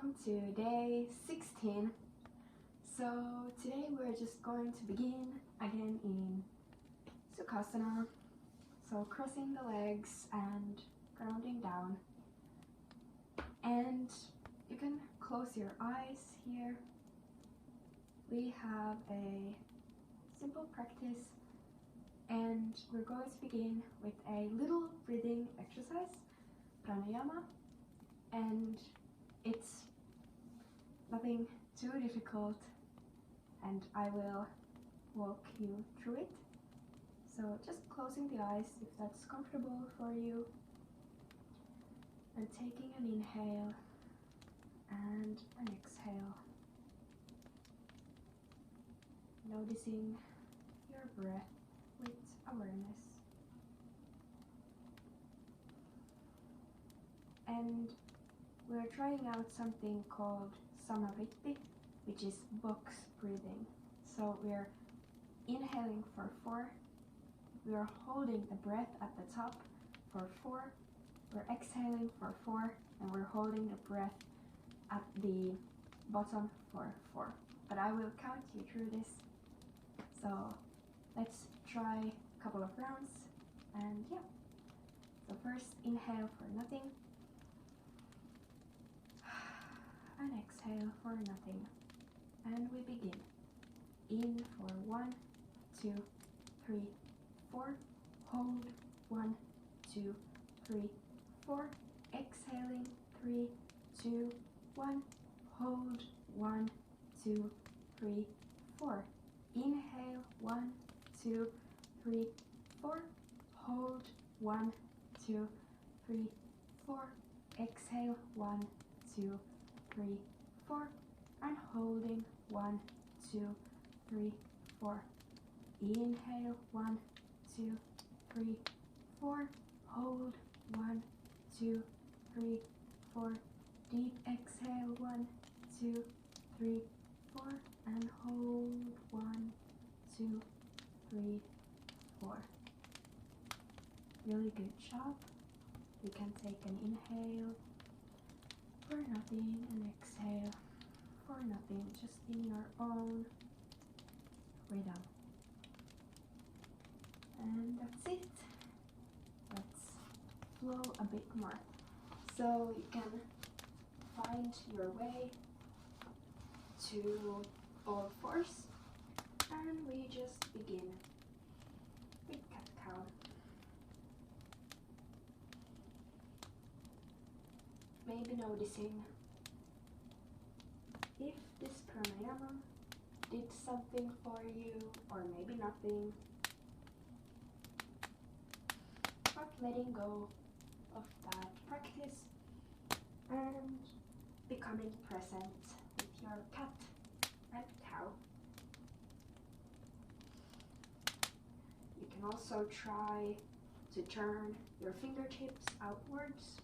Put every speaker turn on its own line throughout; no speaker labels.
welcome to day 16. So today we're just going to begin again in Sukhasana. So crossing the legs and grounding down. And you can close your eyes here. We have a simple practice and we're going to begin with a little breathing exercise, pranayama, and it's nothing too difficult and I will walk you through it. So just closing the eyes if that's comfortable for you and taking an inhale and an exhale. Noticing your breath with awareness. And we're trying out something called Samavritti, which is box breathing. So we're inhaling for 4, we are holding the breath at the top for 4, we're exhaling for 4, and we're holding the breath at the bottom for 4. But I will count you through this. So let's try a couple of rounds, and yeah. So first inhale for nothing, and exhale for nothing. And we begin. In for 1, 2, 3, 4. Hold 1, 2, 3, 4. Exhaling 3, 2, 1. Hold 1, 2, 3, 4. Inhale 1, 2, 3, 4. Hold 1, 2, 3, 4. Exhale 1, 2, 3, 4. And holding 1, 2, 3, 4. Inhale 1, 2, 3, 4. Hold 1, 2, 3, 4. Deep exhale 1, 2, 3, 4. And hold 1, 2, 3, 4. Really good job. You can take an inhale for nothing and exhale for nothing, just in your own rhythm. And that's it. Let's flow a bit more. So you can find your way to all fours, and we just begin with cat-cow. Maybe noticing if this pranayama did something for you or maybe nothing, but letting go of that practice and becoming present with your cat and cow. You can also try to turn your fingertips outwards.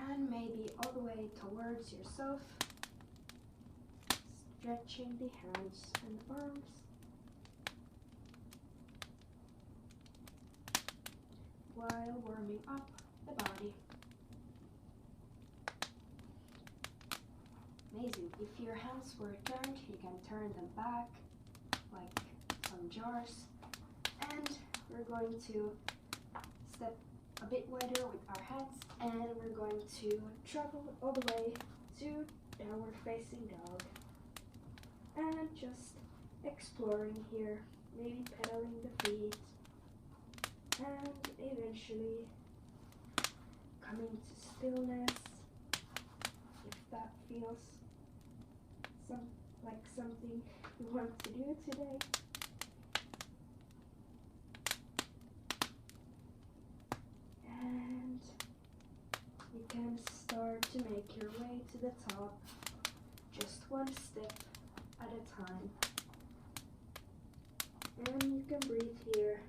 And maybe all the way towards yourself, stretching the hands and arms. While warming up the body. Amazing. If your hands were turned, you can turn them back like some jars. And we're going to step a bit wider with our hands, and we're going to travel all the way to downward facing dog. And just exploring here, maybe pedaling the feet. And eventually coming to stillness, if that feels like something you want to do today. And you can start to make your way to the top, just one step at a time. And you can breathe here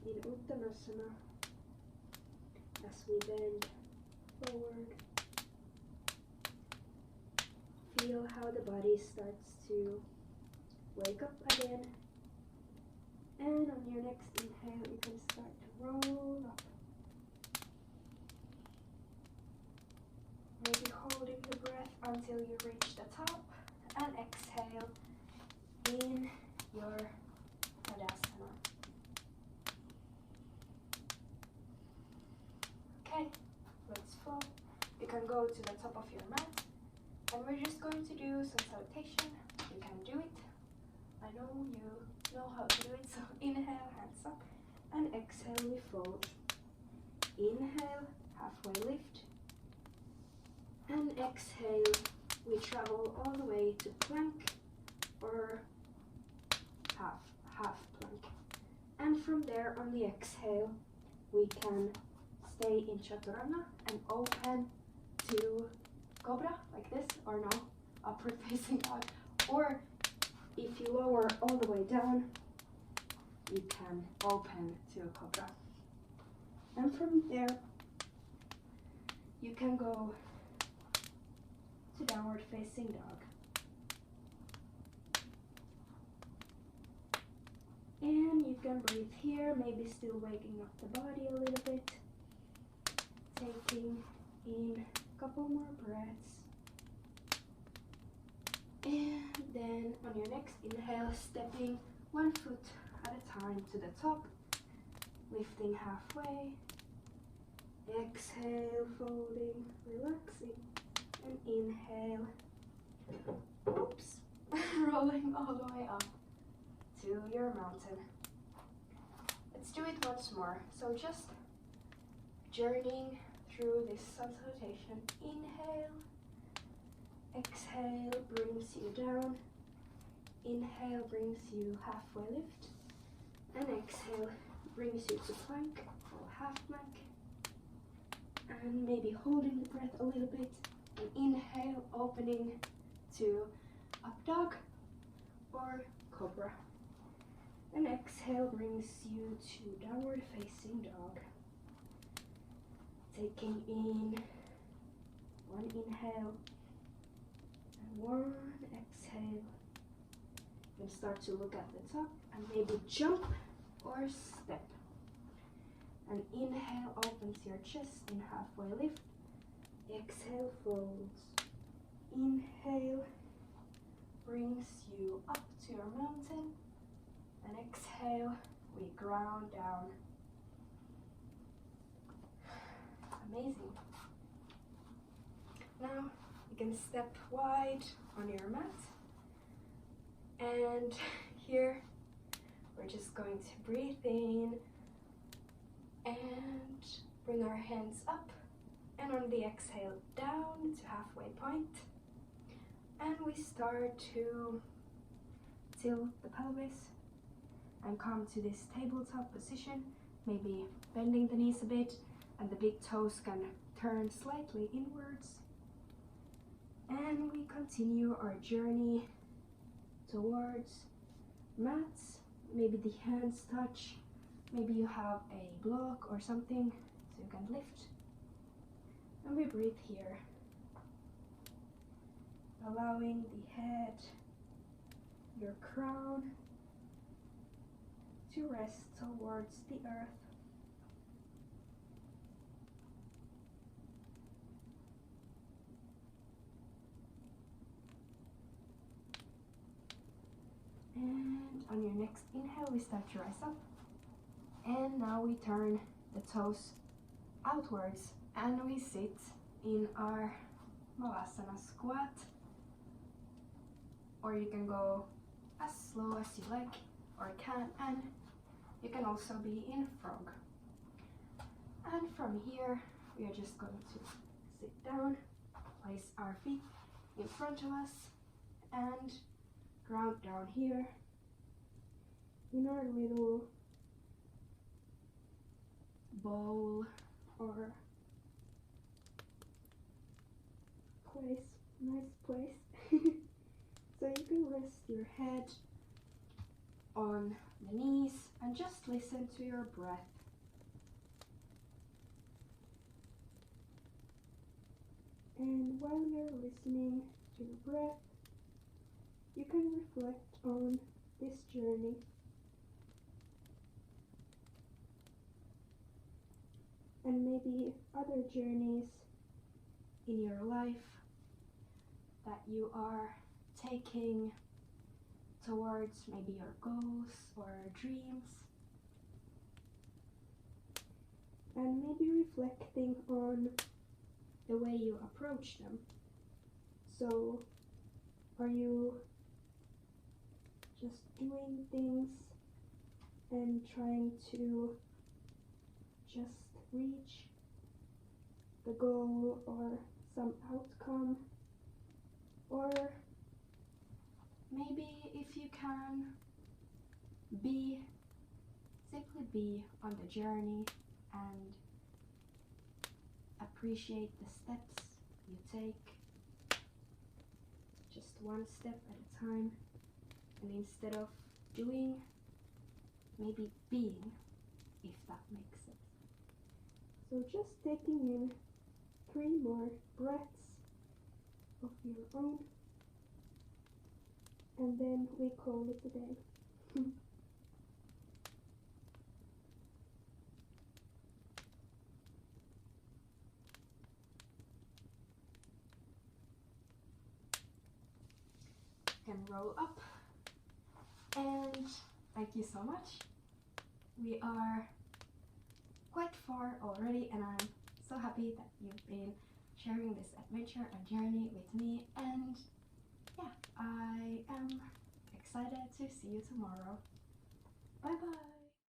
in Uttanasana as we bend forward. Feel how the body starts to wake up again. And on your next inhale, you can start to roll up. holding the breath until you reach the top and exhale in your Tadasana. Okay, let's flow. You can go to the top of your mat and we're just going to do some salutation. You can do it. I know you know how to do it, so inhale, hands up, and exhale, we fold. Inhale, halfway lift, and exhale, we travel all the way to plank or half plank. And from there, on the exhale, we can stay in Chaturanga and open to Cobra, like this, or no, upward facing dog. Or if you lower all the way down, you can open to a Cobra. And from there, you can go to downward facing dog. And you can breathe here, maybe still waking up the body a little bit. Taking in a couple more breaths. And then on your next inhale, stepping one foot at a time to the top, lifting halfway. Exhale, folding, relaxing, and inhale. Oops, rolling all the way up to your mountain. Let's do it once more. So just journeying through this sun salutation. Inhale, exhale brings you down. Inhale brings you halfway lift, and exhale brings you to plank or half plank. And maybe holding the breath a little bit. And inhale, opening to up dog or Cobra. And exhale brings you to downward facing dog. Taking in one inhale and one exhale. You can start to look at the top and maybe jump or step. And inhale opens your chest in halfway lift. Exhale folds. Inhale brings you up to your mountain. And exhale, we ground down. Amazing. Now you can step wide on your mat. And here we're just going to breathe in and bring our hands up, and on the exhale down to halfway point, and we start to tilt the pelvis and come to this tabletop position, maybe bending the knees a bit, and the big toes can turn slightly inwards, and we continue our journey towards mats. Maybe the hands touch. Maybe you have a block or something so you can lift. And we breathe here, allowing the head, your crown, to rest towards the earth. And on your next inhale, we start to rise up. And now we turn the toes outwards and we sit in our Malasana squat. Or you can go as slow as you like or can, and you can also be in frog. And from here, we are just going to sit down, place our feet in front of us, and ground down here in our little bowl or place, nice place. So you can rest your head on the knees and just listen to your breath. And while you're listening to your breath, you can reflect on this journey. And maybe other journeys in your life you are taking towards maybe your goals or dreams, and maybe reflecting on the way you approach them. So, are you just doing things and trying to just reach the goal or some outcome? Or maybe if you can simply be on the journey and appreciate the steps you take, just one step at a time, and instead of doing, maybe being, if that makes sense. So just taking in 3 more breaths of your own, and then we call it a day. And roll up, and thank you so much. We are quite far already, and I'm so happy that you've been sharing this adventure and journey with me, and yeah, I am excited to see you tomorrow. Bye bye.